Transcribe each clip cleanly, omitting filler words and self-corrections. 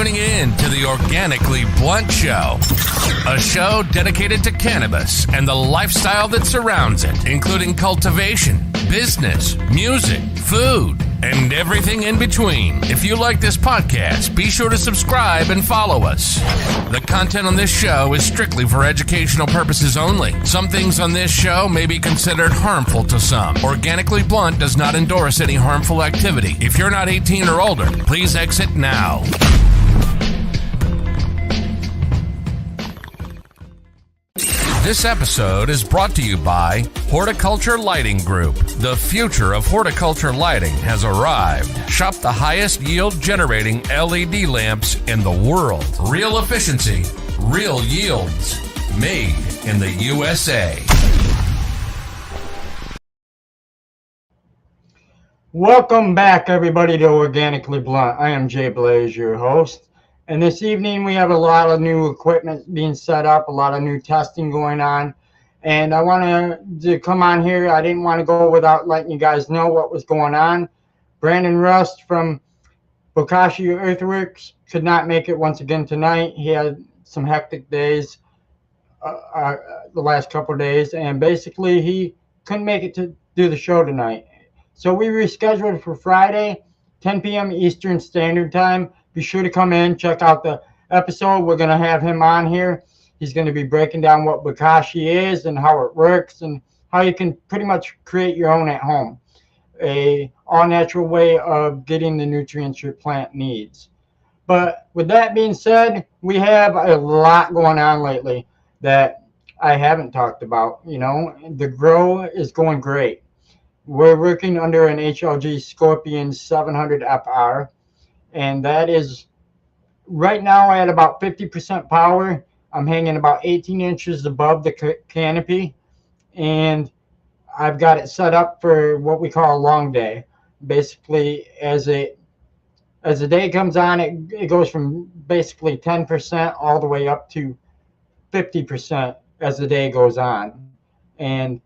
tuning in to the Organically Blunt Show, a show dedicated to cannabis and the lifestyle that surrounds it, including cultivation, business, music, food, and everything in between. If you like this podcast, be sure to subscribe and follow us. The content on this show is strictly for educational purposes only. Some things on this show may be considered harmful to some. Organically Blunt does not endorse any harmful activity. If you're not 18 or older, please exit now. This episode is brought to you by Horticulture Lighting Group. The future of horticulture lighting has arrived. Shop the highest yield generating LED lamps in the world. Real efficiency, real yields. Made in the USA. Welcome back, everybody, to Organically Blunt. I am Jay Blaze, your host. And this evening, we have a lot of new equipment being set up, a lot of new testing going on. And I wanted to come on here. I didn't want to go without letting you guys know what was going on. Brandon Rust from Bokashi Earthworks could not make it once again tonight. He had some hectic days the last couple of days. And basically, he couldn't make it to do the show tonight. So we rescheduled for Friday, 10 p.m. Eastern Standard Time. Be sure to come in, check out the episode. We're going to have him on here. He's going to be breaking down what Bokashi is and how it works and how you can pretty much create your own at home. A all-natural way of getting the nutrients your plant needs. But with that being said, we have a lot going on lately that I haven't talked about. You know, the grow is going great. We're working under an HLG Scorpion 700 FR. And that is right now at about 50% power. I'm hanging about 18 inches above the canopy. And I've got it set up for what we call a long day. Basically, as the day comes on, it goes from basically 10% all the way up to 50% as the day goes on. And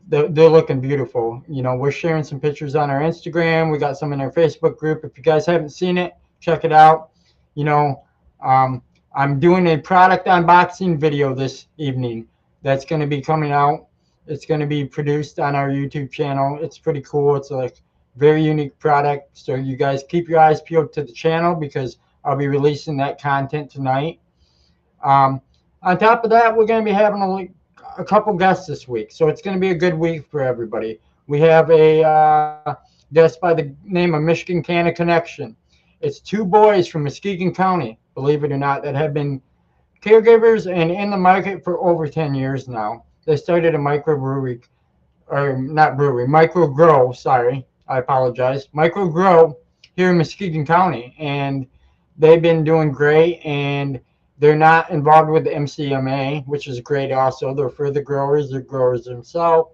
they're looking beautiful. You know, we're sharing some pictures on our Instagram. We got some in our Facebook group. If you guys haven't seen it, check it out. You know, I'm doing a product unboxing video this evening that's going to be coming out. It's going to be produced on our YouTube channel. It's pretty cool. It's a very unique product. So you guys keep your eyes peeled to the channel because I'll be releasing that content tonight. On top of that, we're going to be having a couple guests this week, so it's going to be a good week for everybody. We have a guest by the name of Michigan Canna Connection. It's two boys from Muskegon County, believe it or not, that have been caregivers and in the market for over 10 years now. They started a microgrow, sorry, I apologize, microgrow here in Muskegon County, and they've been doing great, and they're not involved with the MCMA, which is great also. They're for the growers. They're growers themselves.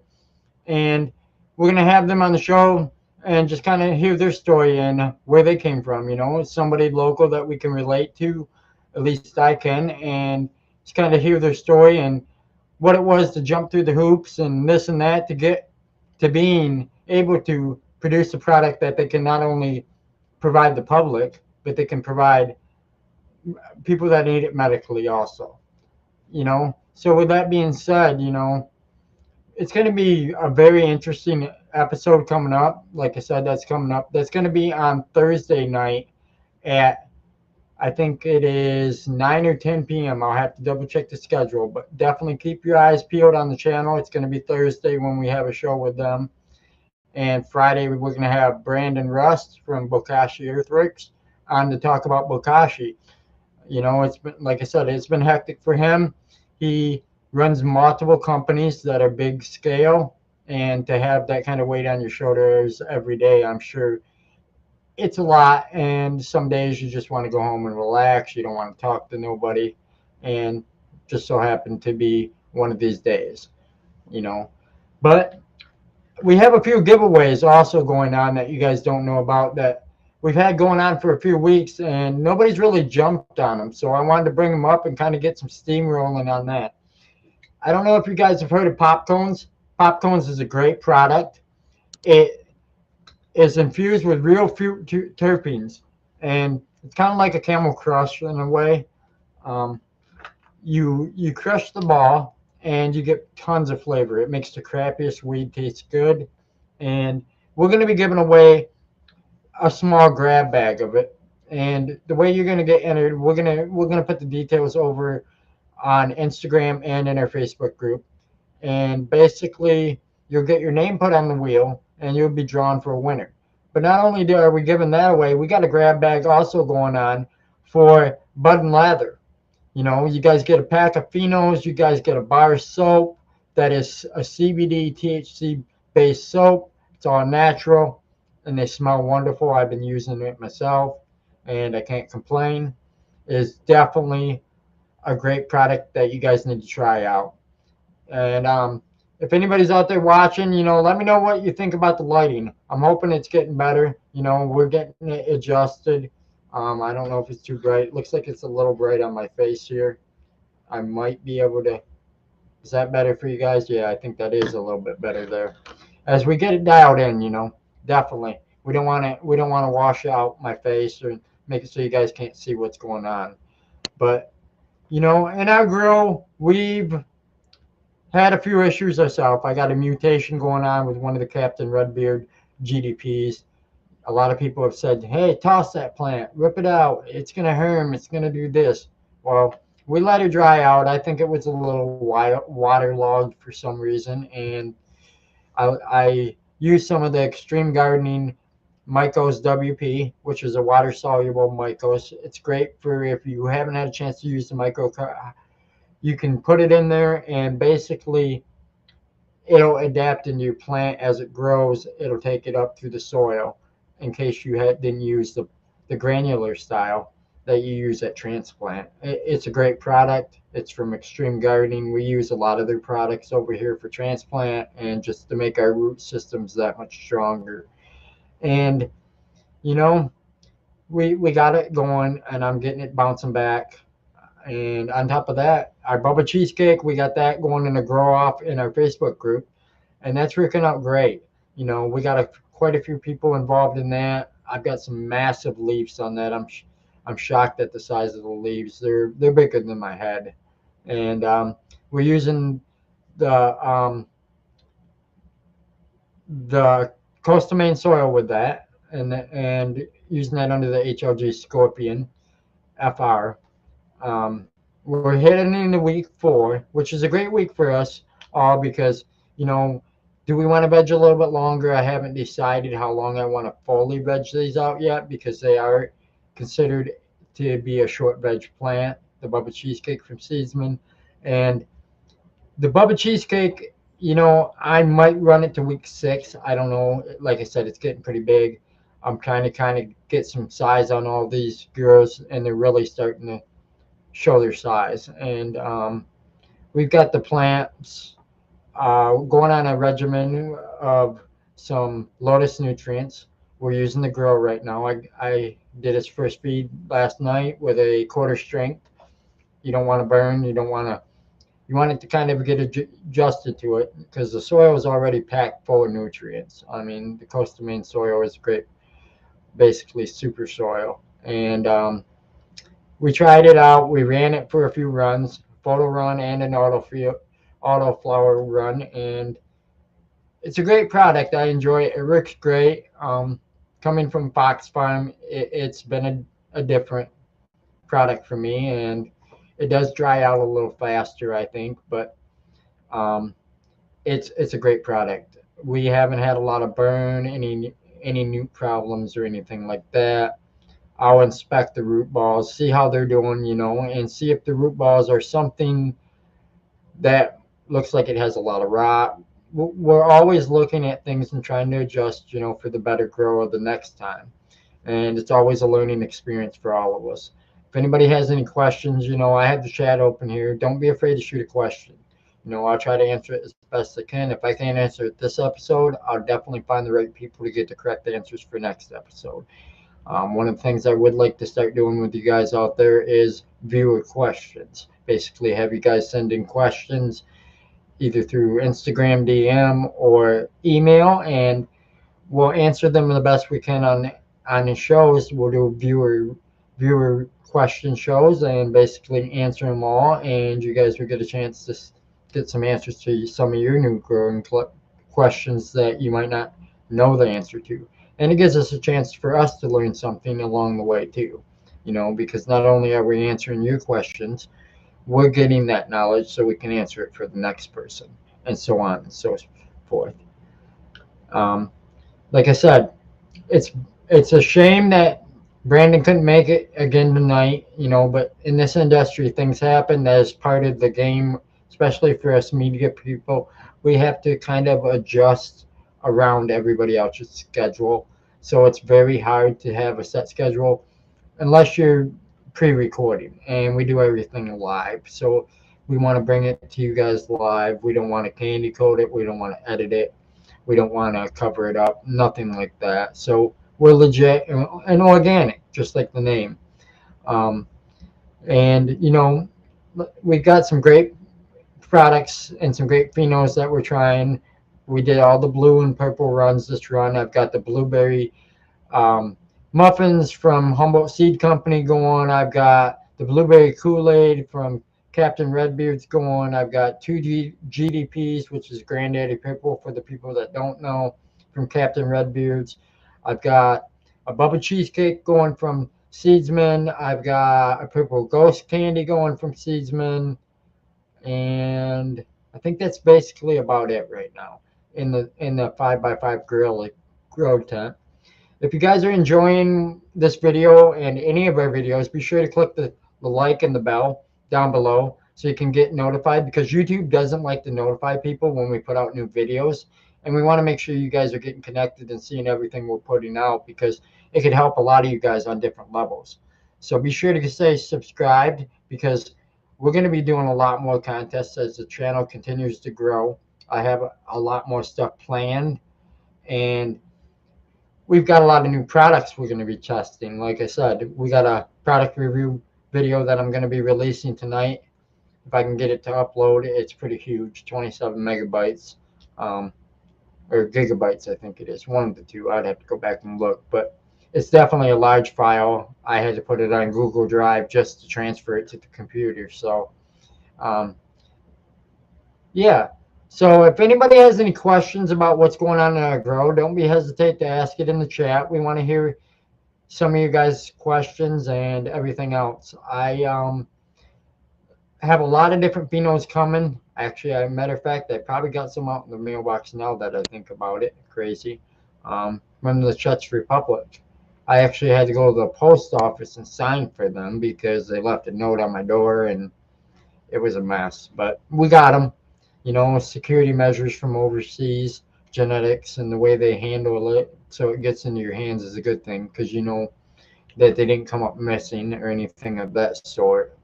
And we're going to have them on the show and just kind of hear their story and where they came from. You know, it's somebody local that we can relate to, at least I can, and just kind of hear their story and what it was to jump through the hoops and this and that to get to being able to produce a product that they can not only provide the public, but they can provide people that need it medically also, you know. So with that being said, you know, it's going to be a very interesting episode coming up. Like I said, that's coming up. That's going to be on Thursday night at, I think it is 9 or 10 p.m. I'll have to double check the schedule, but definitely keep your eyes peeled on the channel. It's going to be Thursday when we have a show with them. And Friday, we're going to have Brandon Rust from Bokashi Earthworks on to talk about Bokashi. You know, it's been, like I said, it's been hectic for him. He runs multiple companies that are big scale, and to have that kind of weight on your shoulders every day, I'm sure it's a lot. And some days you just want to go home and relax. You don't want to talk to nobody, and just so happened to be one of these days, you know. But we have a few giveaways also going on that you guys don't know about that we've had going on for a few weeks, and nobody's really jumped on them. So I wanted to bring them up and kind of get some steam rolling on that. I don't know if you guys have heard of Pop Cones. Pop Cones is a great product. It is infused with real fruit terpenes. and it's kind of like a Camel Crush in a way. Um, you crush the ball and you get tons of flavor. It makes the crappiest weed taste good. And we're going to be giving away a small grab bag of it. And the way you're going to get entered, we're gonna put the details over on Instagram and in our Facebook group. And basically, you'll get your name put on the wheel, and you'll be drawn for a winner. But not only are we giving that away, we got a grab bag also going on for Bud and Lather. You know, you guys get a pack of phenos, you guys get a bar soap that is a CBD THC based soap. It's all natural and they smell wonderful. I've been using it myself and I can't complain. It's definitely a great product that you guys need to try out. And if anybody's out there watching, let me know what you think about the lighting. I'm hoping it's getting better. We're getting it adjusted. I don't know if it's too bright. It looks like it's a little bright on my face here. I might be able to. Is that better for you guys? Yeah, I think that is a little bit better there. As we get it dialed in, definitely. We don't want to. We don't want to wash out my face or make it so you guys can't see what's going on. But in our grow, we've had a few issues ourselves. I got a mutation going on with one of the Captain Redbeard GDPs. A lot of people have said, hey, toss that plant, rip it out. It's going to harm. It's going to do this. Well, we let it dry out. I think it was a little waterlogged for some reason. And I used some of the Extreme Gardening Mycos WP, which is a water soluble Mycos. It's great for if you haven't had a chance to use the micro. You can put it in there and basically it'll adapt into your plant as it grows. It'll take it up through the soil in case you didn't use the granular style that you use at transplant. It's a great product. It's from Extreme Gardening. We use a lot of their products over here for transplant and just to make our root systems that much stronger. And, we got it going and I'm getting it bouncing back. And on top of that, our Bubba Cheesecake, we got that going in a grow off in our Facebook group. And that's working out great. We got quite a few people involved in that. I've got some massive leaves on that. I'm shocked at the size of the leaves. They're bigger than my head. And we're using the Coastal Maine soil with that and using that under the HLG Scorpion FR. We're heading into week 4, which is a great week for us all because, do we want to veg a little bit longer? I haven't decided how long I want to fully veg these out yet because they are considered to be a short veg plant, the Bubba Cheesecake from Seedsman. And the Bubba Cheesecake, I might run it to week 6. I don't know. Like I said, it's getting pretty big. I'm kind of get some size on all these girls, and they're really starting to show their size. And we've got the plants going on a regimen of some Lotus nutrients. We're using the grow right now. I did its first feed last night with a quarter strength. You don't want to burn. You want it to kind of get adjusted to it because the soil is already packed full of nutrients. I mean, the Coastal Maine soil is great, basically super soil. And we tried it out. We ran it for a few runs, photo run and an auto flower run, and it's a great product. I enjoy it. It works great. Coming from Fox Farm, it's been a different product for me, and it does dry out a little faster, I think, but it's a great product. We haven't had a lot of burn, any new problems or anything like that. I'll inspect the root balls, see how they're doing, and see if the root balls are something that looks like it has a lot of rot. We're always looking at things and trying to adjust, for the better grow the next time. And it's always a learning experience for all of us. If anybody has any questions, I have the chat open here. Don't be afraid to shoot a question. I'll try to answer it as best I can. If I can't answer it this episode, I'll definitely find the right people to get the correct answers for next episode. One of the things I would like to start doing with you guys out there is viewer questions. Basically, have you guys send in questions either through Instagram DM or email, and we'll answer them the best we can on the shows, we'll do viewer question shows and basically answer them all, and you guys will get a chance to get some answers to some of your new growing questions that you might not know the answer to. And it gives us a chance for us to learn something along the way too, because not only are we answering your questions, we're getting that knowledge so we can answer it for the next person, and so on and so forth. Um, like I said, it's it's a shame that Brandon couldn't make it again tonight, but in this industry, things happen. That is part of the game, especially for us media people. We have to kind of adjust around everybody else's schedule. So it's very hard to have a set schedule unless you're pre-recording, and we do everything live. So we want to bring it to you guys live. We don't want to candy coat it. We don't want to edit it. We don't want to cover it up. Nothing like that. So we're legit and organic, just like the name. Um, and we got some great products and some great phenos that we're trying. We did all the blue and purple runs this run. I've got the blueberry um, muffins from Humboldt Seed Company going. I've got the blueberry Kool-Aid from Captain Redbeard's going. I've got two GDPs, which is Granddaddy Purple for the people that don't know, from Captain Redbeard's. I've got a Bubba cheesecake going from Seedsman. I've got a purple ghost candy going from Seedsman, and I think that's basically about it right now in the 5x5 grow tent. If you guys are enjoying this video and any of our videos, be sure to click the like and the bell down below so you can get notified, because YouTube doesn't like to notify people when we put out new videos. And we want to make sure you guys are getting connected and seeing everything we're putting out, because it could help a lot of you guys on different levels. So be sure to stay subscribed, because we're going to be doing a lot more contests as the channel continues to grow. I have a lot more stuff planned, and we've got a lot of new products we're going to be testing. Like I said, we got a product review video that I'm going to be releasing tonight. If I can get it to upload, it's pretty huge, 27 megabytes, or gigabytes, I think it is. One of the two. I'd have to go back and look, but it's definitely a large file. I had to put it on Google Drive just to transfer it to the computer. So, yeah. So if anybody has any questions about what's going on in our grow, don't be hesitate to ask it in the chat. We want to hear some of you guys' questions and everything else. I have a lot of different phenos coming. Actually, as a matter of fact, I probably got some out in the mailbox now that I think about it. Crazy. From the Czech Republic. I actually had to go to the post office and sign for them because they left a note on my door, and it was a mess. But we got them. Security measures from overseas, genetics, and the way they handle it so it gets into your hands is a good thing, because that they didn't come up missing or anything of that sort.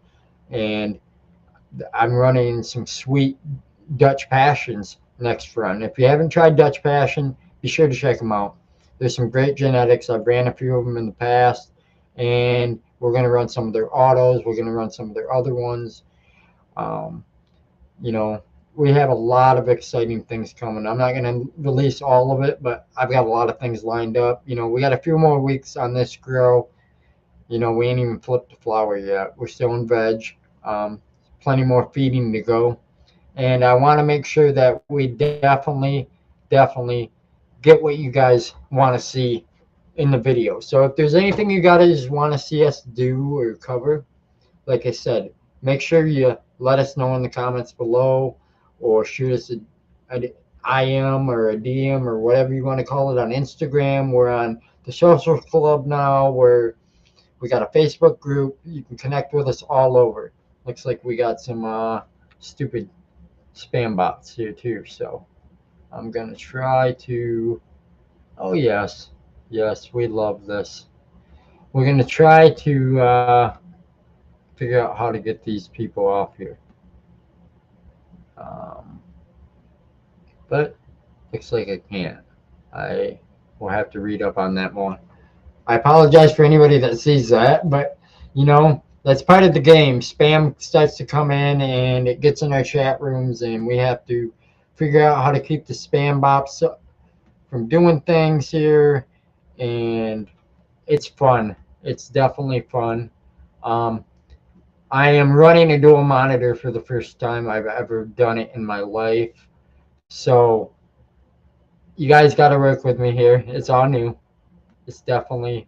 And I'm running some sweet Dutch Passions next run. If you haven't tried Dutch Passion, be sure to check them out. There's some great genetics. I've ran a few of them in the past, and we're going to run some of their autos. We're going to run some of their other ones. We have a lot of exciting things coming. I'm not going to release all of it, but I've got a lot of things lined up. We got a few more weeks on this grow. We ain't even flipped the flower yet. We're still in veg. Plenty more feeding to go. And I want to make sure that we definitely get what you guys want to see in the video. So if there's anything you guys want to see us do or cover, like I said, make sure you let us know in the comments below, or shoot us an IM or a DM or whatever you want to call it on Instagram. We're on the social club now, where we got a Facebook group. You can connect with us all over. Looks like we got some stupid spam bots here too. So I'm going to try to, oh yes, we love this. We're going to try to figure out how to get these people off here. But looks like I can't. I will have to read up on that more. I apologize for anybody that sees that, but that's part of the game. Spam starts to come in and it gets in our chat rooms, and we have to figure out how to keep the spam bots from doing things here. And it's fun. It's definitely fun. Um, I am running a dual monitor for the first time I've ever done it in my life. So you guys got to work with me here. It's all new. It's definitely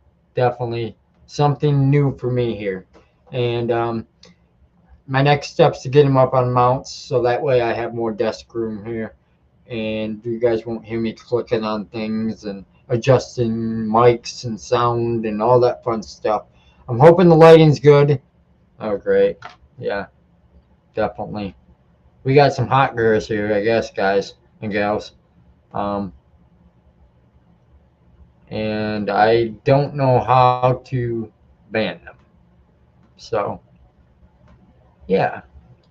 something new for me here. And my next step's to get him up on mounts so that way I have more desk room here. And you guys won't hear me clicking on things and adjusting mics and sound and all that fun stuff. I'm hoping the lighting's good. Oh, great. Yeah, definitely. We got some hot girls here, I guess, guys and gals. Um, and I don't know how to ban them. So, yeah.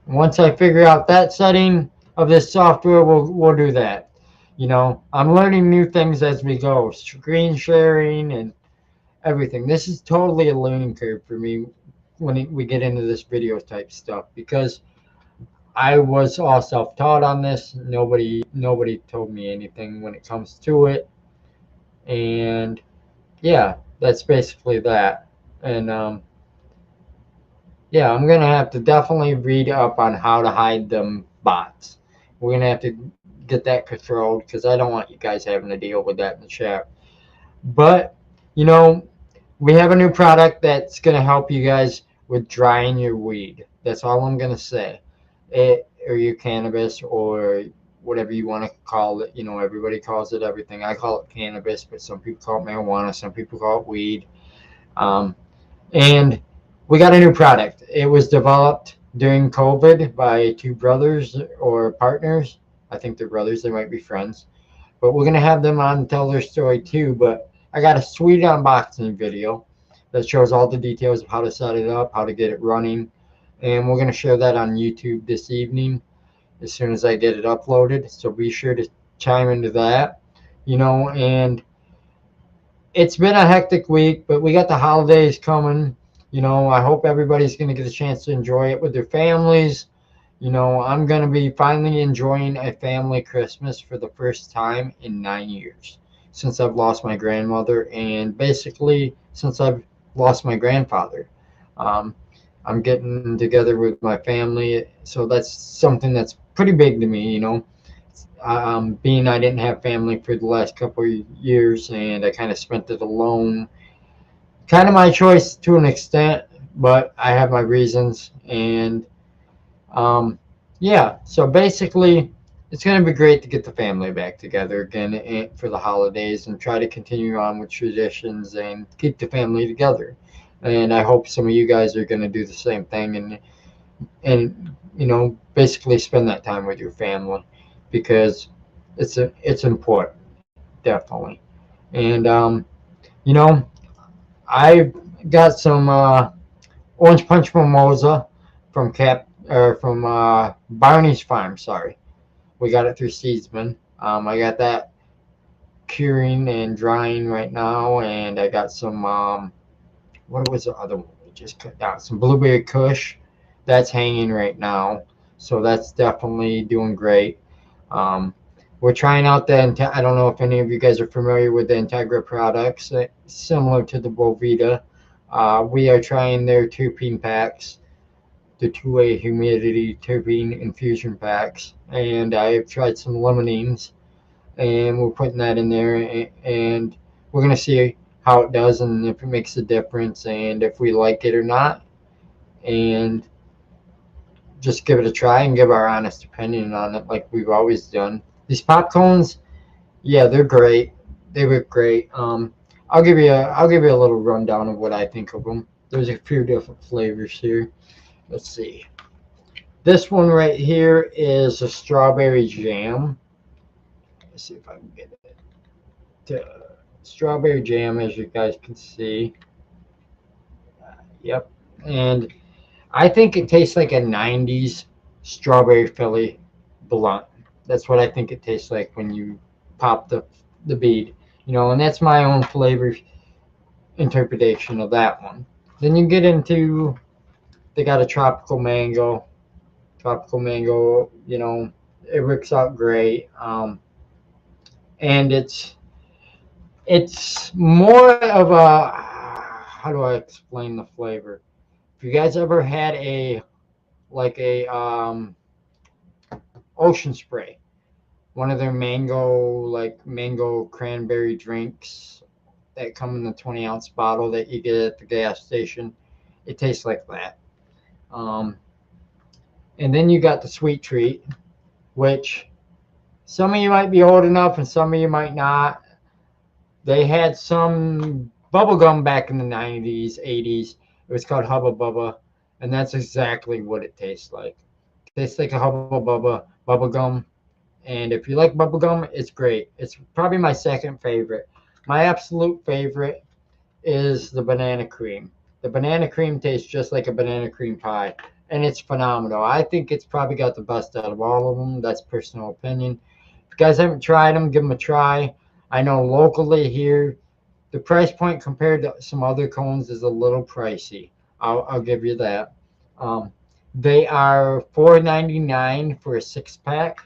Once I figure out that setting of this software, we'll do that. You know, I'm learning new things as we go, screen sharing and everything. This is totally a learning curve for me when we get into this video type stuff because I was all self-taught on this. Nobody told me anything when it comes to it, and yeah, that's basically that. And yeah, I'm gonna have to definitely read up on how to hide them bots. We're gonna have to get that controlled because I don't want you guys having to deal with that in the chat. But you know, we have a new product that's gonna help you guys with drying your weed. That's all I'm gonna say. It or your cannabis or whatever you want to call it. You know, everybody calls it everything. I call it cannabis, but some people call it marijuana. Some people call it weed. Um, and we got a new product. It was developed during COVID by two brothers or partners. I think they're brothers. They might be friends. But we're going to have them on to tell their story too. But I got a sweet unboxing video that shows all the details of how to set it up, how to get it running. And we're going to share that on YouTube this evening as soon as I get it uploaded. So be sure to chime into that, you know, and it's been a hectic week, but we got the holidays coming. You know, I hope everybody's going to get a chance to enjoy it with their families. You know, I'm going to be finally enjoying a family Christmas for the first time in 9 years since I've lost my grandmother and basically since I've lost my grandfather. Um, I'm getting together with my family, so that's something that's pretty big to me, you know. Being I didn't have family for the last couple of years and I kind of spent it alone. Kind of my choice to an extent, but I have my reasons. And yeah, so basically, it's going to be great to get the family back together again for the holidays and try to continue on with traditions and keep the family together. And I hope some of you guys are going to do the same thing and you know basically spend that time with your family because it's important definitely. And you know I got some orange punch mimosa from Barney's Farm. Sorry, we got it through Seedsman. I got that curing and drying right now, and I got some what was the other one we just cut down? Some blueberry Kush that's hanging right now, so that's definitely doing great. Um, we're trying out I don't know if any of you guys are familiar with the Integra products, similar to the Bovita. We are trying their terpene packs, the two-way humidity terpene infusion packs, and I've tried some limonene, and we're putting that in there, and we're gonna see how it does and if it makes a difference and if we like it or not, and just give it a try and give our honest opinion on it like we've always done. These pop cones, yeah, they're great. They look great. I'll give you a little rundown of what I think of them. There's a few different flavors here. Let's see. This one right here is a strawberry jam. Let's see if I can get it. Strawberry jam, as you guys can see. Yep. And I think it tastes like a 90s strawberry Philly blunt. That's what I think it tastes like when you pop the bead. You know, and that's my own flavor interpretation of that one. Then you get into, they got a tropical mango. Tropical mango, you know, it works out great. And it's more of a, how do I explain the flavor? If you guys ever had a Ocean Spray, one of their mango cranberry drinks that come in the 20-ounce bottle that you get at the gas station, it tastes like that. And then you got the Sweet Treat, which some of you might be old enough and some of you might not. They had some bubble gum back in the 90s, 80s. It was called Hubba Bubba, and that's exactly what it tastes like. It tastes like a Hubba Bubba bubble gum. And if you like bubble gum, it's great. It's probably my second favorite. My absolute favorite is the banana cream. The banana cream tastes just like a banana cream pie, and it's phenomenal. I think it's probably got the best out of all of them. That's personal opinion. If you guys haven't tried them, give them a try. I know locally here, the price point compared to some other cones is a little pricey. I'll give you that. They are $4.99 for a 6-pack.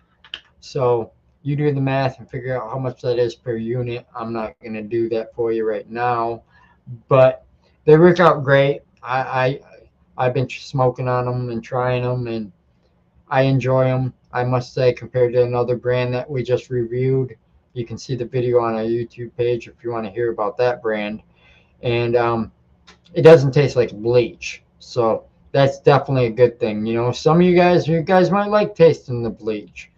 So you do the math and figure out how much that is per unit. I'm not going to do that for you right now, but they work out great. I've been smoking on them and trying them, and I enjoy them. I must say, compared to another brand that we just reviewed, you can see the video on our YouTube page if you want to hear about that brand. And it doesn't taste like bleach, so that's definitely a good thing. You know, some of you guys might like tasting the bleach,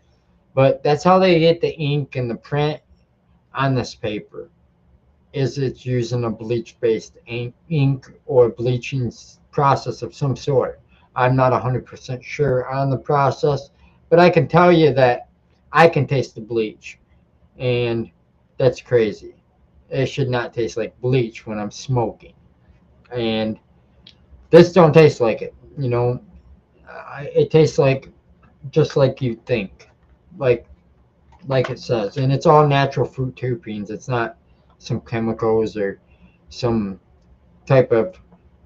but that's how they get the ink and the print on this paper, is it's using a bleach-based ink or bleaching process of some sort. I'm not 100% sure on the process, but I can tell you that I can taste the bleach, and that's crazy. It should not taste like bleach when I'm smoking, and this don't taste like it. You know, it tastes like just like you think. Like it says, and it's all natural fruit terpenes. It's not some chemicals or some type of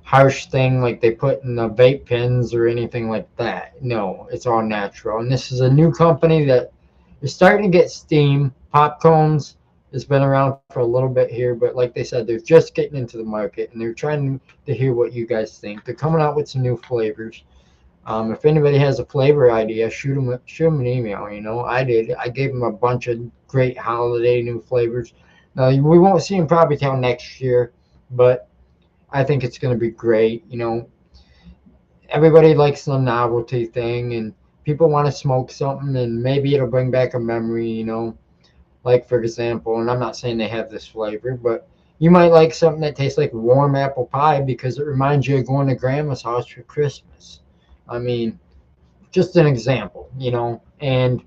harsh thing like they put in the vape pens or anything like that. No, it's all natural. And this is a new company that is starting to get steam. Pop cones has been around for a little bit here, but like they said, they're just getting into the market, and they're trying to hear what you guys think. They're coming out with some new flavors. If anybody has a flavor idea, shoot them an email. You know, I did. I gave them a bunch of great holiday new flavors. Now, we won't see them probably till next year, but I think it's going to be great. You know, everybody likes the novelty thing, and people want to smoke something, and maybe it'll bring back a memory, you know. Like, for example, and I'm not saying they have this flavor, but you might like something that tastes like warm apple pie because it reminds you of going to grandma's house for Christmas. I mean, just an example, you know, and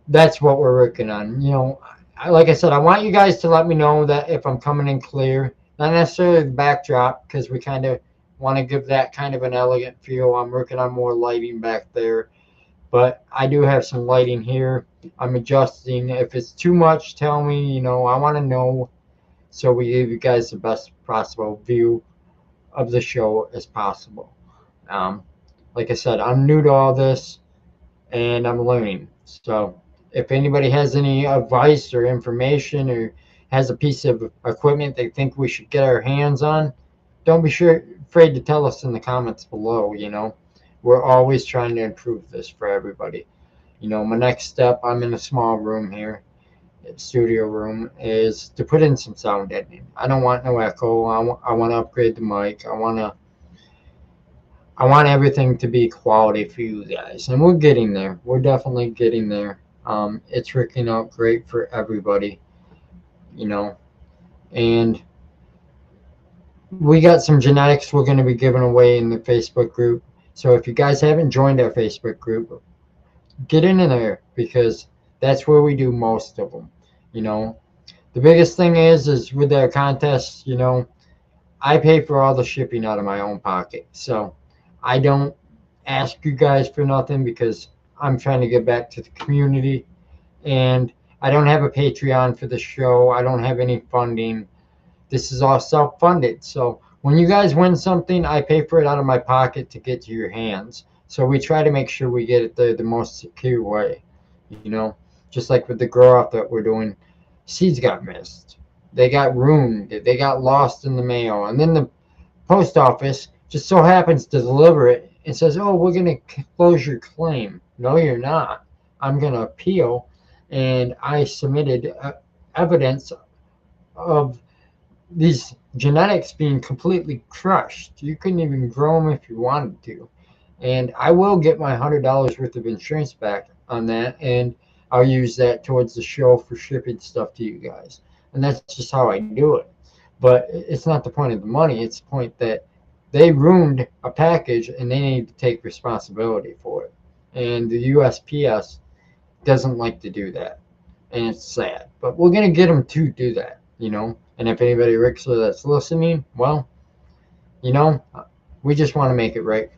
that's what we're working on. You know, like I said, I want you guys to let me know that if I'm coming in clear, not necessarily the backdrop, because we kind of want to give that kind of an elegant feel. I'm working on more lighting back there, but I do have some lighting here. I'm adjusting. If it's too much, tell me, you know, I want to know, so we give you guys the best possible view of the show as possible. Like I said, I'm new to all this, and I'm learning. So if anybody has any advice or information or has a piece of equipment they think we should get our hands on, don't be afraid to tell us in the comments below. You know, we're always trying to improve this for everybody. You know, my next step, I'm in a small room here, studio room, is to put in some sound editing. I don't want no echo. I want to upgrade the mic. I want everything to be quality for you guys, and we're getting there. We're definitely getting there. It's working out great for everybody, you know, and we got some genetics we're going to be giving away in the Facebook group. So if you guys haven't joined our Facebook group, get in there, because that's where we do most of them. You know, the biggest thing is with our contests, you know, I pay for all the shipping out of my own pocket. So I don't ask you guys for nothing, because I'm trying to give back to the community, and I don't have a Patreon for the show. I don't have any funding. This is all self-funded. So when you guys win something, I pay for it out of my pocket to get to your hands. So we try to make sure we get it the most secure way. You know, just like with the grow up that we're doing, seeds got missed. they got ruined. They got lost in the mail. And then the post office just so happens to deliver it and says, oh, we're going to close your claim. No, you're not. I'm going to appeal. And I submitted evidence of these genetics being completely crushed. You couldn't even grow them if you wanted to. And I will get my $100 worth of insurance back on that, and I'll use that towards the show for shipping stuff to you guys. And that's just how I do it. But it's not the point of the money. It's the point that they ruined a package and they need to take responsibility for it. And the USPS doesn't like to do that. And it's sad. But we're going to get them to do that, And if anybody, Rixler, that's listening, well, we just want to make it right.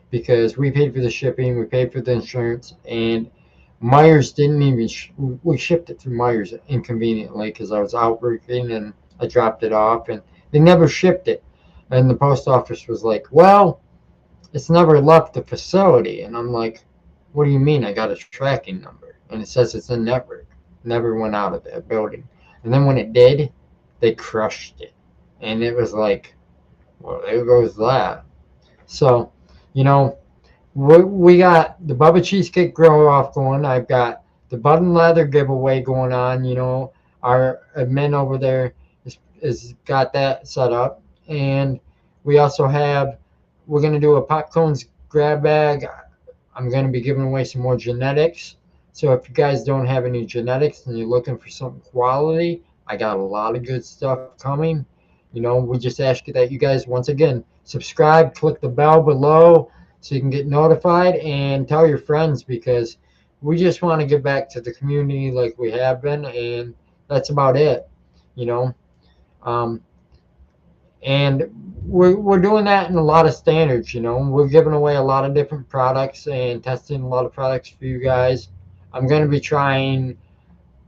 Because we paid for the shipping, we paid for the insurance, and Myers didn't even, we shipped it through Myers inconveniently because I was out working and I dropped it off, and they never shipped it. And the post office was like, well, it's never left the facility. And I'm like, what do you mean? I got a tracking number. And it says it's in network. Never went out of that building. And then when it did, they crushed it. And it was like, well, there goes that. So, we got the Bubba Cheesecake Grow Off going. I've got the Bud and Leather giveaway going on. Our admin over there is got that set up. And we also we're going to do a Popcorns grab bag. I'm going to be giving away some more genetics. So if you guys don't have any genetics and you're looking for something quality, I got a lot of good stuff coming. We just ask you that you guys, once again, subscribe, click the bell below so you can get notified, and tell your friends, because we just want to get back to the community like we have been, and that's about it, and we're doing that in a lot of standards. We're giving away a lot of different products and testing a lot of products for you guys. I'm going to be trying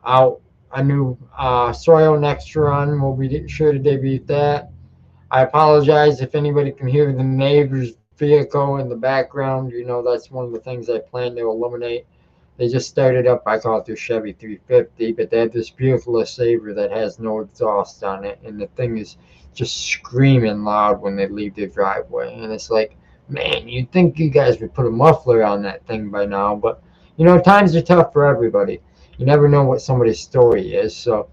out a new Soil next run. We'll be sure to debut that. I apologize if anybody can hear the neighbor's vehicle in the background. That's one of the things I plan to eliminate. They just started up, I call it their Chevy 350, but they have this beautiful LeSabre that has no exhaust on it, and the thing is just screaming loud when they leave their driveway. And it's like, man, you'd think you guys would put a muffler on that thing by now, but times are tough for everybody. You never know what somebody's story is. So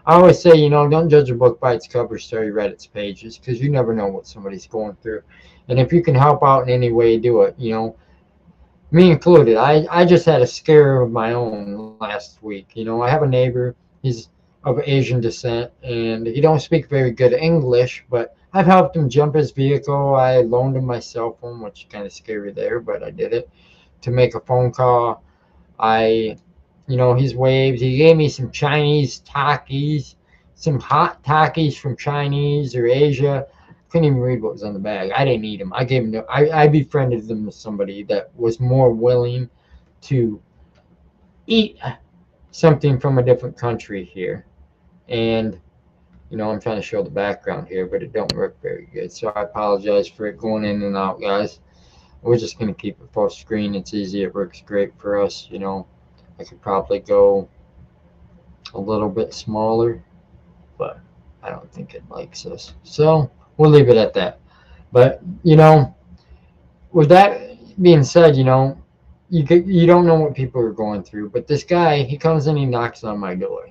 I always say, don't judge a book by its cover, study Reddit's pages, because you never know what somebody's going through. And if you can help out in any way, do it. Me included. I just had a scare of my own last week. I have a neighbor. He's of Asian descent, and he don't speak very good English, but I've helped him jump his vehicle. I loaned him my cell phone, which is kind of scary there, but I did it to make a phone call. He's waved. He gave me some Chinese Takis, some hot Takis from Chinese or Asia. Couldn't even read what was on the bag. I didn't eat them. I gave them. I befriended them with somebody that was more willing to eat something from a different country here. And I'm trying to show the background here, but it don't work very good. So I apologize for it going in and out, guys. We're just gonna keep it full screen. It's easy. It works great for us. I could probably go a little bit smaller, but I don't think it likes us. So we'll leave it at that. But, with that being said, you don't know what people are going through. But this guy, he comes and he knocks on my door.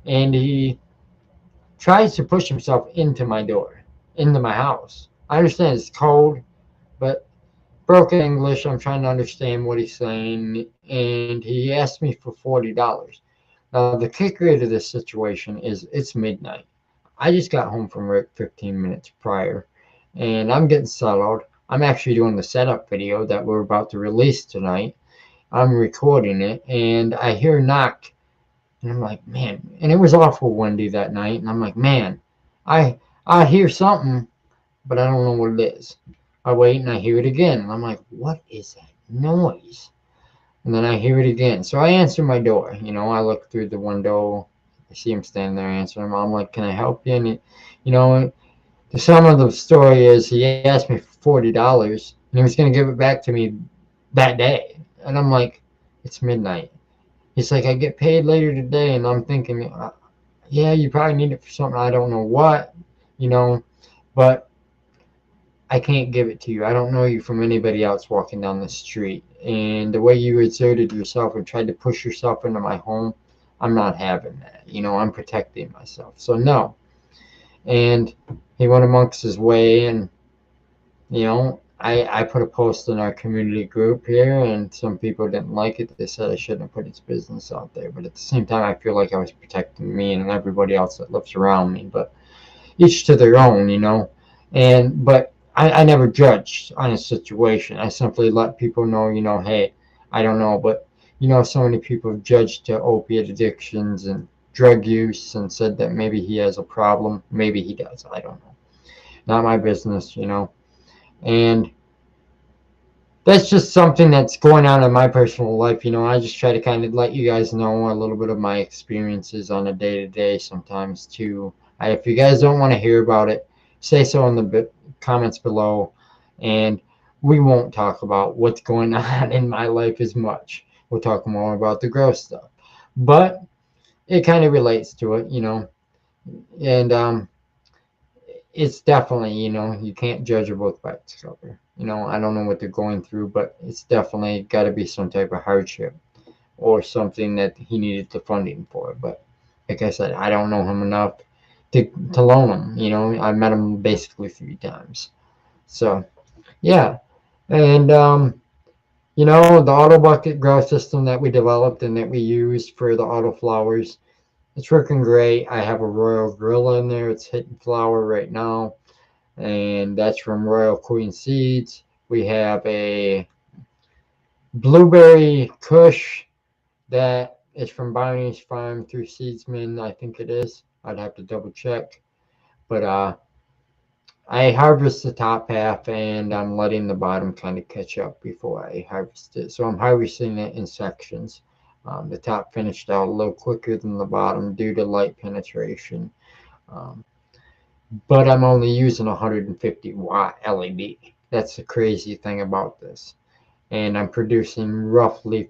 And he tries to push himself into my door, into my house. I understand it's cold, but broken English, I'm trying to understand what he's saying. And he asked me for $40. Now, the kicker to this situation is it's midnight. I just got home from work 15 minutes prior, and I'm getting settled. I'm actually doing the setup video that we're about to release tonight. I'm recording it, and I hear a knock, and I'm like, man, and it was awful windy that night, and I'm like, man, I hear something, but I don't know what it is. I wait, and I hear it again, and I'm like, what is that noise? And then I hear it again. So I answer my door. I look through the window. I see him standing there answering. I'm like, can I help you? And the sum of the story is he asked me for $40, and he was going to give it back to me that day. And I'm like, it's midnight. He's like, I get paid later today. And I'm thinking, yeah, you probably need it for something I don't know what, you know, but I can't give it to you. I don't know you from anybody else walking down the street. And the way you exerted yourself and tried to push yourself into my home, I'm not having that. I'm protecting myself. So, no. And he went amongst his way, and, I put a post in our community group here, and some people didn't like it. They said I shouldn't have put his business out there. But at the same time, I feel like I was protecting me and everybody else that lives around me. But each to their own. But I never judged on a situation. I simply let people know, hey, I don't know, but so many people have judged to opiate addictions and drug use and said that maybe he has a problem. Maybe he does. I don't know. Not my business. And that's just something that's going on in my personal life. I just try to kind of let you guys know a little bit of my experiences on a day-to-day sometimes too. If you guys don't want to hear about it, say so in the comments below, and we won't talk about what's going on in my life as much. We'll talk more about the gross stuff, but it kind of relates to it. And it's definitely, you can't judge a book by its cover. I don't know what they're going through, but it's definitely got to be some type of hardship or something that he needed the funding for. But like I said, I don't know him enough to loan him. I met him basically 3 times. So, yeah. And, the auto bucket grow system that we developed and that we use for the auto flowers, it's working great. I have a Royal Gorilla in there. It's hitting flower right now. And that's from Royal Queen Seeds. We have a Blueberry Kush that is from Barney's Farm through Seedsman, I think it is. I'd have to double check. But I harvest the top half, and I'm letting the bottom kind of catch up before I harvest it. So I'm harvesting it in sections. The top finished out a little quicker than the bottom due to light penetration. But I'm only using 150 watt LED. That's the crazy thing about this. And I'm producing roughly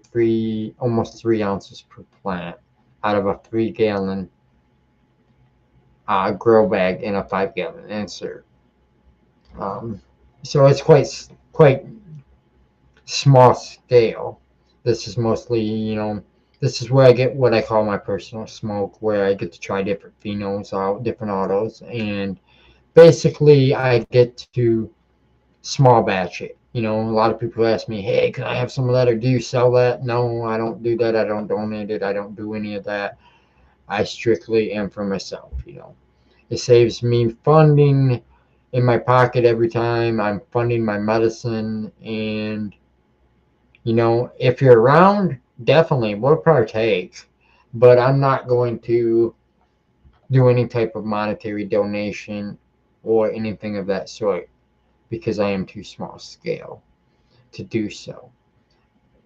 almost 3 ounces per plant out of a 3-gallon grow bag in a 5-gallon insert. So it's quite small scale. This is mostly, this is where I get what I call my personal smoke, where I get to try different phenols out, different autos, and basically I get to small batch it. A lot of people ask me, hey, can I have some of that, or do you sell that? No, I don't do that. I don't donate it. I don't do any of that. I strictly am for myself. It saves me funding in my pocket every time I'm funding my medicine. And if you're around, definitely we'll partake, but I'm not going to do any type of monetary donation or anything of that sort because I am too small scale to do so.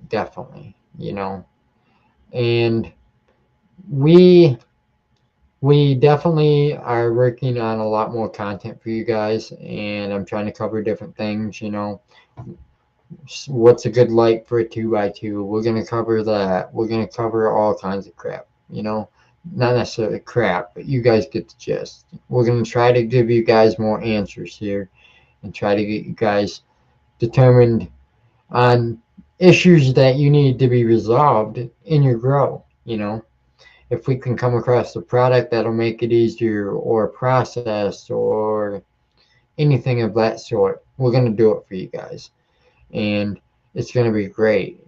Definitely. And we definitely are working on a lot more content for you guys, and I'm trying to cover different things. What's a good light for a 2x2? We're going to cover that. We're going to cover all kinds of crap. Not necessarily crap, but you guys get the gist. We're going to try to give you guys more answers here and try to get you guys determined on issues that you need to be resolved in your grow. If we can come across a product that'll make it easier, or a process, or anything of that sort, we're going to do it for you guys. And it's going to be great,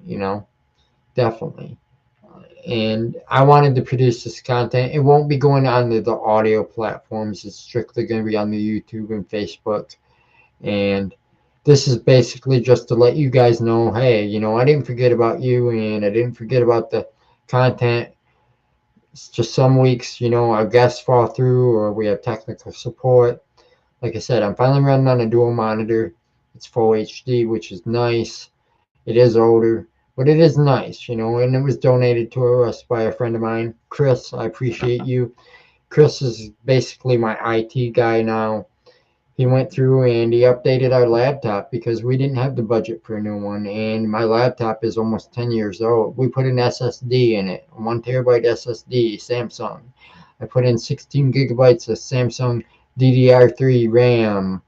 definitely. And I wanted to produce this content. It won't be going on the audio platforms. It's strictly going to be on the YouTube and Facebook. And this is basically just to let you guys know, hey, I didn't forget about you, and I didn't forget about the content. It's just some weeks, our guests fall through, or we have technical support. Like I said, I'm finally running on a dual monitor. It's full HD, which is nice. It is older, but it is nice, and it was donated to us by a friend of mine, Chris. I appreciate you. Chris is basically my IT guy now. He went through and he updated our laptop because we didn't have the budget for a new one, and my laptop is almost 10 years old. We put an SSD in it, 1 terabyte SSD, Samsung. I put in 16 gigabytes of Samsung DDR3 RAM.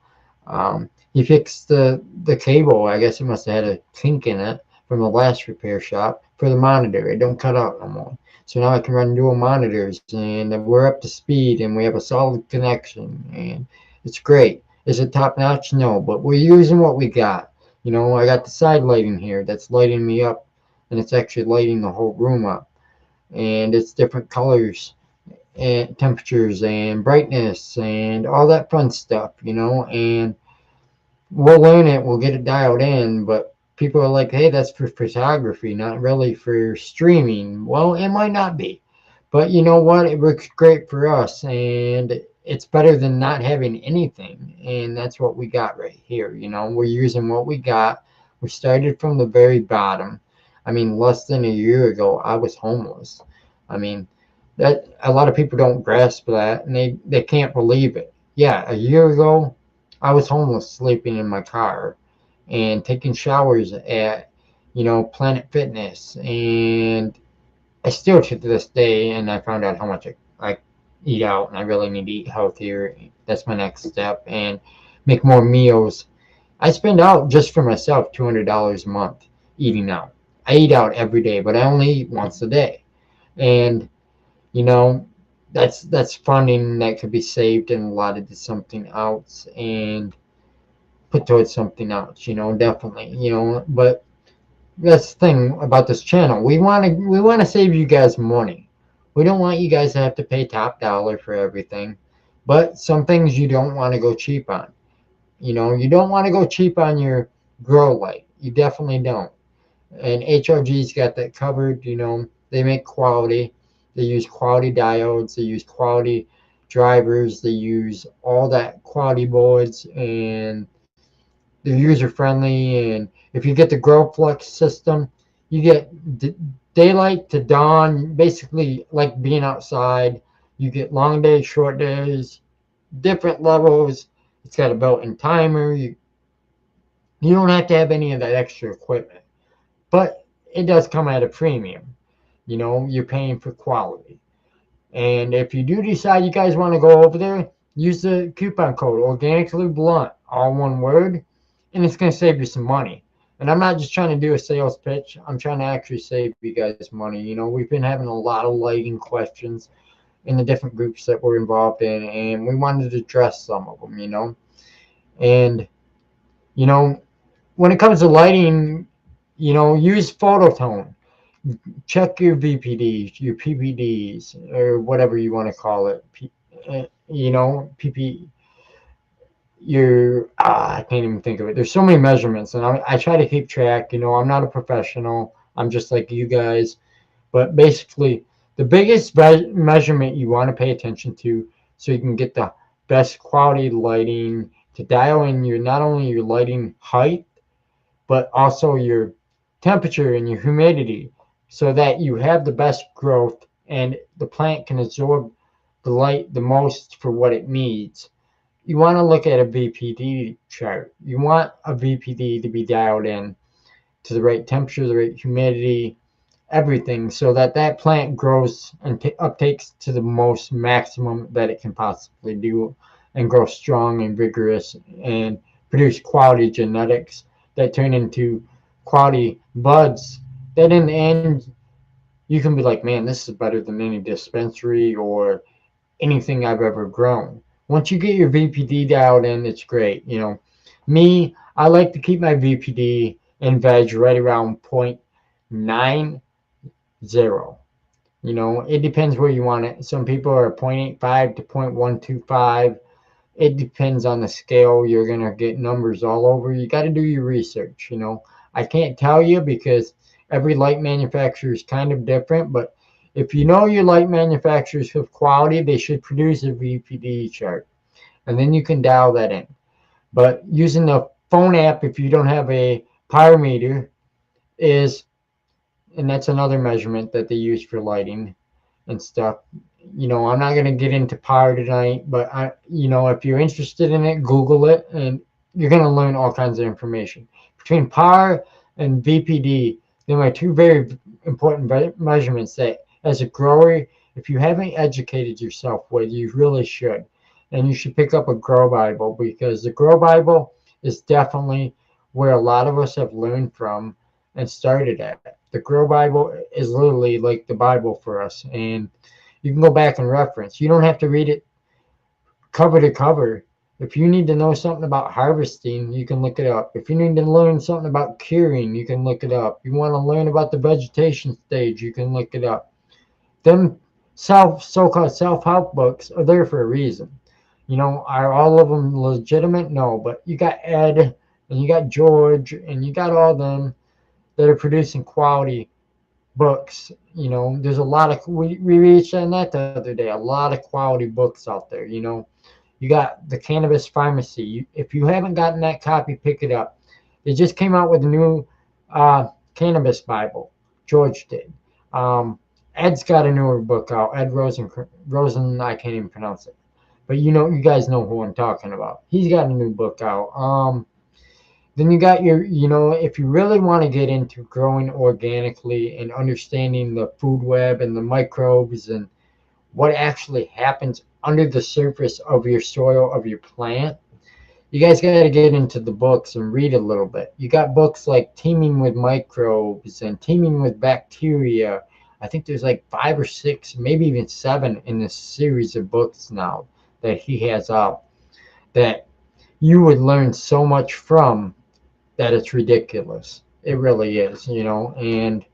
He fixed the cable. I guess it must have had a kink in it from the last repair shop for the monitor. It don't cut out no more. So now I can run dual monitors, and we're up to speed, and we have a solid connection, and it's great. Is it top notch? No, but we're using what we got. You know, I got the side lighting here that's lighting me up, and it's actually lighting the whole room up, and it's different colors and temperatures and brightness and all that fun stuff, you know, and we'll learn it, we'll get it dialed in, but people are like, hey, that's for photography, not really for streaming. Well, it might not be, but you know what? It works great for us, and it's better than not having anything, and that's what we got right here. You know, we're using what we got. We started from the very bottom. I mean, less than a year ago, I was homeless. I mean, that a lot of people don't grasp that, and they can't believe it. Yeah, a year ago, I was homeless, sleeping in my car and taking showers at, you know, Planet Fitness. And I still to this day, and I found out how much I eat out, and I really need to eat healthier. That's my next step, and make more meals. I spend out just for myself $200 a month eating out. I eat out every day, but I only eat once a day. And, you know, that's funding that could be saved and allotted to something else and put towards something else, you know, definitely, you know. But that's the thing about this channel. We want to save you guys money. We don't want you guys to have to pay top dollar for everything. But some things you don't want to go cheap on. You know, you don't want to go cheap on your grow light. You definitely don't. And HRG's got that covered, you know. They make quality. They use quality diodes. They use quality drivers. They use all that quality boards, and they're user friendly. And if you get the GrowFlex system, you get daylight to dawn, basically like being outside. You get long days, short days, different levels. It's got a built-in timer. You don't have to have any of that extra equipment, but it does come at a premium. You know, you're paying for quality. And if you do decide you guys want to go over there, use the coupon code Organically Blunt, all one word, and it's going to save you some money. And I'm not just trying to do a sales pitch. I'm trying to actually save you guys money. You know, we've been having a lot of lighting questions in the different groups that we're involved in, and we wanted to address some of them, you know. And, you know, when it comes to lighting, you know, use Phototone. Check your VPDs, your PPDs, or whatever you want to call it. You know, PP. I can't even think of it. There's so many measurements, and I try to keep track. You know, I'm not a professional. I'm just like you guys. But basically, the biggest measurement you want to pay attention to, so you can get the best quality lighting, to dial in your not only your lighting height, but also your temperature and your humidity, so that you have the best growth and the plant can absorb the light the most for what it needs. You want to look at a VPD chart. You want a VPD to be dialed in to the right temperature, the right humidity, everything, so that that plant grows and uptakes to the most maximum that it can possibly do, and grow strong and vigorous and produce quality genetics that turn into quality buds that in the end you can be like, man, this is better than any dispensary or anything I've ever grown. Once you get your VPD dialed in, it's great. You know, me, I like to keep my VPD and veg right around 0.90. You know, it depends where you want it. Some people are 0.85 to 0.125. It depends on the scale. You're going to get numbers all over. You got to do your research. You know, I can't tell you because every light manufacturer is kind of different, but if you know your light manufacturers have quality, they should produce a VPD chart, and then you can dial that in. But using the phone app, if you don't have a pyrometer, and that's another measurement that they use for lighting and stuff. You know, I'm not going to get into power tonight, but you know, if you're interested in it, Google it, and you're going to learn all kinds of information. Between power and VPD, they're my two very important measurements that, as a grower, if you haven't educated yourself, well, you really should. And you should pick up a Grow Bible, because the Grow Bible is definitely where a lot of us have learned from and started at. The Grow Bible is literally like the Bible for us. And you can go back and reference. You don't have to read it cover to cover. If you need to know something about harvesting, you can look it up. If you need to learn something about curing, you can look it up. You want to learn about the vegetation stage, you can look it up. Them so-called self-help books are there for a reason. Are all of them legitimate? No, but you got Ed and you got George and you got all them that are producing quality books. There's a lot of, we reached on that the other day, a lot of quality books out there. You got the Cannabis Pharmacy. If you haven't gotten that copy, pick it up. They just came out with a new Cannabis Bible. George did. Ed's got a newer book out. Ed Rosen, I can't even pronounce it. But you guys know who I'm talking about. He's got a new book out. Then you got if you really want to get into growing organically and understanding the food web and the microbes and what actually happens under the surface of your soil, of your plant, you guys got to get into the books and read a little bit. You got books like Teeming with Microbes and Teeming with Bacteria. I think there's like 5 or 6, maybe even 7 in this series of books now that he has out that you would learn so much from that it's ridiculous. It really is, and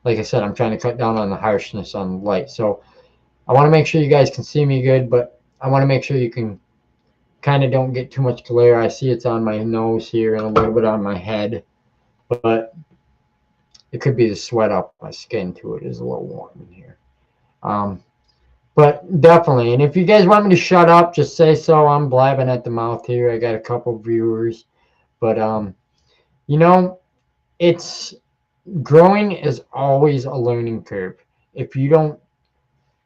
like I said, I'm trying to cut down on the harshness on the light. So I want to make sure you guys can see me good, but I want to make sure you can kind of don't get too much glare. I see it's on my nose here and a little bit on my head, but it could be the sweat off my skin too. It is a little warm in here. But definitely, and if you guys want me to shut up, just say so. I'm blabbing at the mouth here. I got a couple viewers, but it's growing is always a learning curve. If you don't,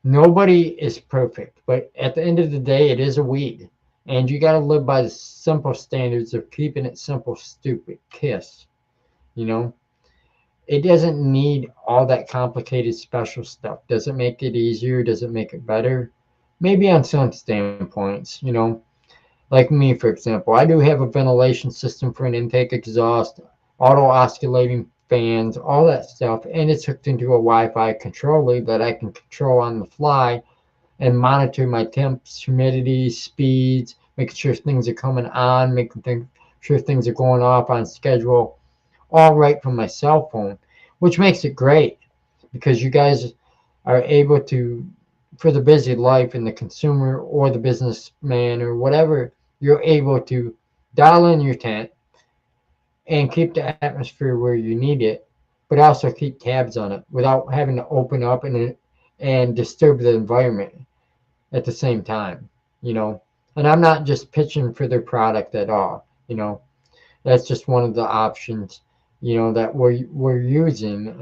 nobody is perfect, but at the end of the day, it is a weed, and you got to live by the simple standards of keeping it simple, stupid, KISS. It doesn't need all that complicated special stuff. Does it make it easier? Does it make it better? Maybe on some standpoints, like me, for example, I do have a ventilation system for an intake exhaust, auto oscillating fans, all that stuff, and it's hooked into a Wi-Fi controller that I can control on the fly and monitor my temps, humidity, speeds, making sure things are coming on, making sure things are going off on schedule, all right from my cell phone, which makes it great because you guys are able to, for the busy life and the consumer or the businessman or whatever, you're able to dial in your tent and keep the atmosphere where you need it, but also keep tabs on it without having to open up and disturb the environment at the same time, And I'm not just pitching for their product at all, That's just one of the options, that we're using,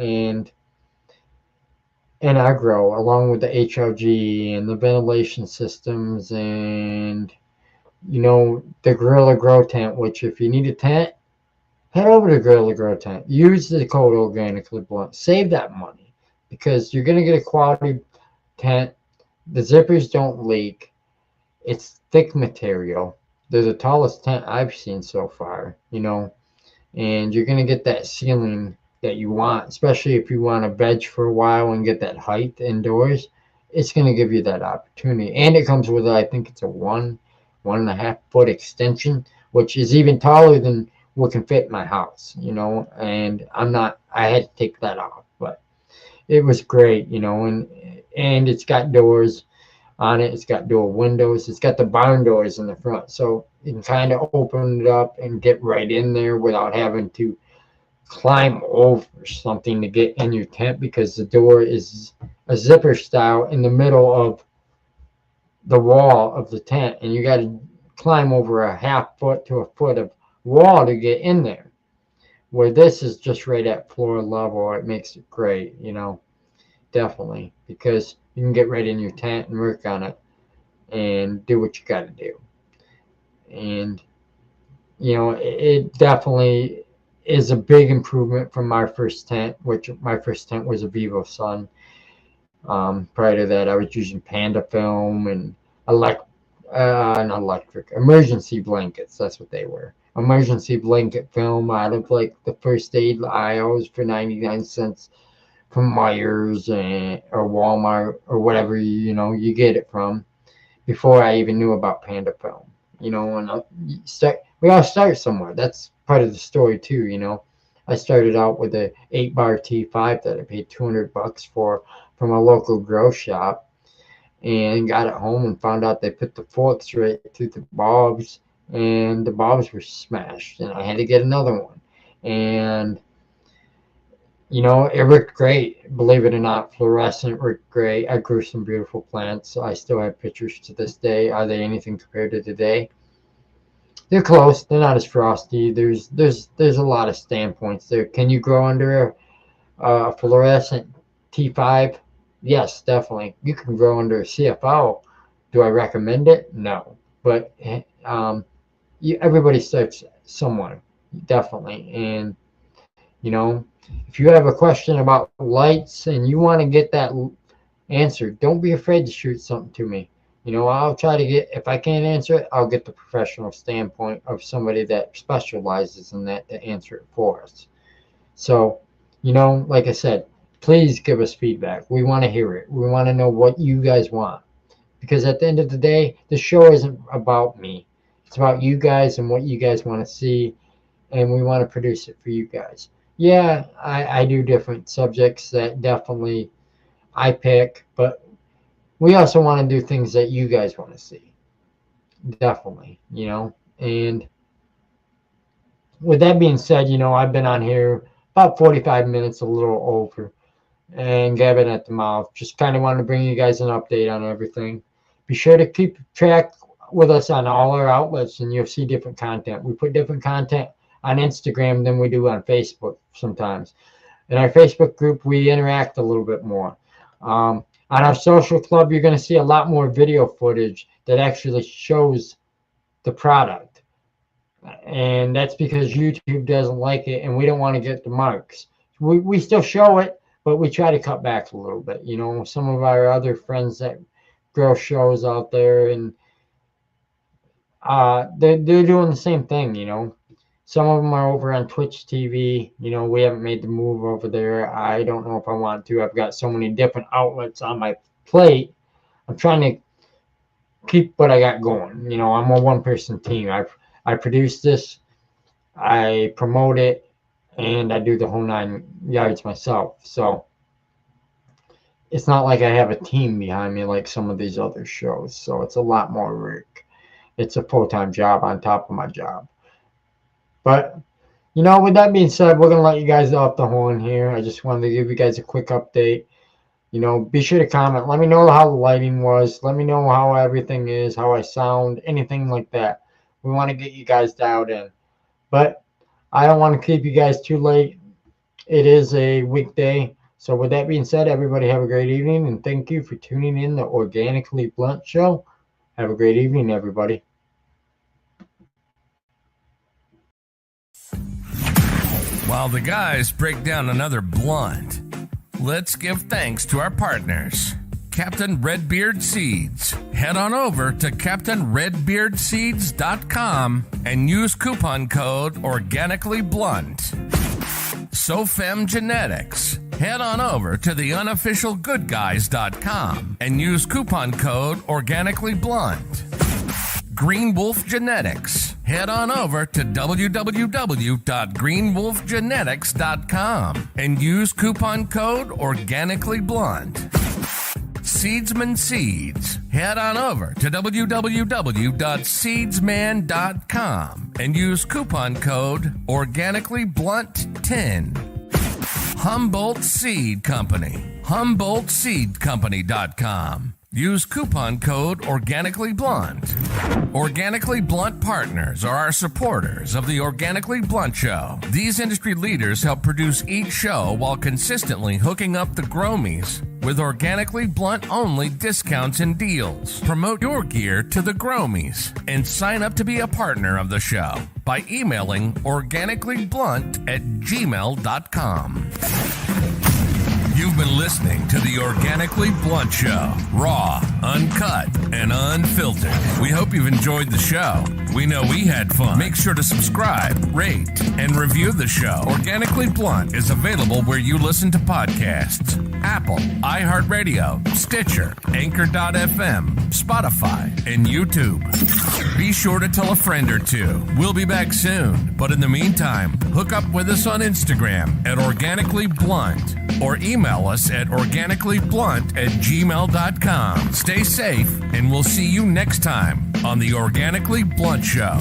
and I grow along with the HLG and the ventilation systems and the Gorilla Grow tent, which if you need a tent, head over to Gorilla Grow tent. Use the code Organically Blunt. Save that money because you're going to get a quality tent. The zippers don't leak. It's thick material. They're the tallest tent I've seen so far, and you're going to get that ceiling that you want, especially if you want to veg for a while and get that height indoors. It's going to give you that opportunity. And it comes with, I think it's a 1.5 foot extension, which is even taller than what can fit in my house, and I had to take that off, but it was great, and it's got doors on it. It's got dual windows. It's got the barn doors in the front, so you can kind of open it up and get right in there without having to climb over something to get in your tent, because the door is a zipper style in the middle of the wall of the tent, and you got to climb over a 1/2 foot to a foot of wall to get in there, where this is just right at floor level. It makes it great, definitely, because you can get right in your tent and work on it and do what you got to do. And it definitely is a big improvement from my first tent, which my first tent was a Vivo Sun. Prior to that, I was using Panda film and electric emergency blankets. That's what they were. Emergency blanket film out of like the first aid aisles for 99 cents from Myers or Walmart or whatever you get it from. Before I even knew about Panda film, and we all start somewhere. That's part of the story too. I started out with a 8-bar T5 that I paid $200 for from a local grow shop, and got it home and found out they put the forks right through the bulbs, and the bulbs were smashed, and I had to get another one. And it worked great. Believe it or not, fluorescent worked great. I grew some beautiful plants. I still have pictures to this day. Are they anything compared to today? They're close. They're not as frosty. There's a lot of standpoints there. Can you grow under a fluorescent T5? Yes, definitely. You can grow under a CFL. Do I recommend it? No. But everybody starts somewhere, definitely. And if you have a question about lights and you want to get that answered, don't be afraid to shoot something to me. I'll try to get, if I can't answer it, I'll get the professional standpoint of somebody that specializes in that to answer it for us. So, like I said, please give us feedback. We want to hear it. We want to know what you guys want. Because at the end of the day, the show isn't about me. It's about you guys and what you guys want to see. And we want to produce it for you guys. Yeah, I do different subjects that definitely I pick, but we also want to do things that you guys want to see. Definitely, And with that being said, I've been on here about 45 minutes, a little over, and gabbing at the mouth. Just kind of wanted to bring you guys an update on everything. Be sure to keep track with us on all our outlets, and you'll see different content. We put different content on Instagram than we do on Facebook sometimes. In our Facebook group, we interact a little bit more. On our social club, you're going to see a lot more video footage that actually shows the product. And that's because YouTube doesn't like it, and we don't want to get the marks. We still show it, but we try to cut back a little bit. Some of our other friends that grow shows out there, and they're doing the same thing, Some of them are over on Twitch TV. We haven't made the move over there. I don't know if I want to. I've got so many different outlets on my plate. I'm trying to keep what I got going. I'm a one-person team. I produce this, I promote it, and I do the whole 9 yards myself. So it's not like I have a team behind me like some of these other shows. So it's a lot more work. It's a full-time job on top of my job. But, with that being said, we're going to let you guys off the horn here. I just wanted to give you guys a quick update. Be sure to comment. Let me know how the lighting was. Let me know how everything is, how I sound, anything like that. We want to get you guys dialed in. But I don't want to keep you guys too late. It is a weekday. So with that being said, everybody have a great evening. And thank you for tuning in the Organically Blunt Show. Have a great evening, everybody. While the guys break down another blunt, let's give thanks to our partners. Captain Redbeard Seeds. Head on over to CaptainRedbeardSeeds.com and use coupon code OrganicallyBlunt. SoFem Genetics. Head on over to theunofficialgoodguys.com and use coupon code OrganicallyBlunt. Green Wolf Genetics. Head on over to www.greenwolfgenetics.com and use coupon code OrganicallyBlunt. Seedsman Seeds. Head on over to www.seedsman.com and use coupon code OrganicallyBlunt10. Humboldt Seed Company. HumboldtSeedCompany.com. Use coupon code Organically Blunt. Organically Blunt partners are our supporters of the Organically Blunt Show. These industry leaders help produce each show while consistently hooking up the Gromies with Organically Blunt only discounts and deals. Promote your gear to the Gromies and sign up to be a partner of the show by emailing organicallyblunt@gmail.com. You've been listening to the Organically Blunt Show, raw, uncut, and unfiltered. We hope you've enjoyed the show. We know we had fun. Make sure to subscribe, rate, and review the show. Organically Blunt is available where you listen to podcasts: Apple, iHeartRadio, Stitcher, Anchor.fm, Spotify, and YouTube. Be sure to tell a friend or two. We'll be back soon, but in the meantime, hook up with us on Instagram at Organically Blunt or email us at organicallyblunt@gmail.com. Stay safe, and we'll see you next time on the Organically Blunt Show.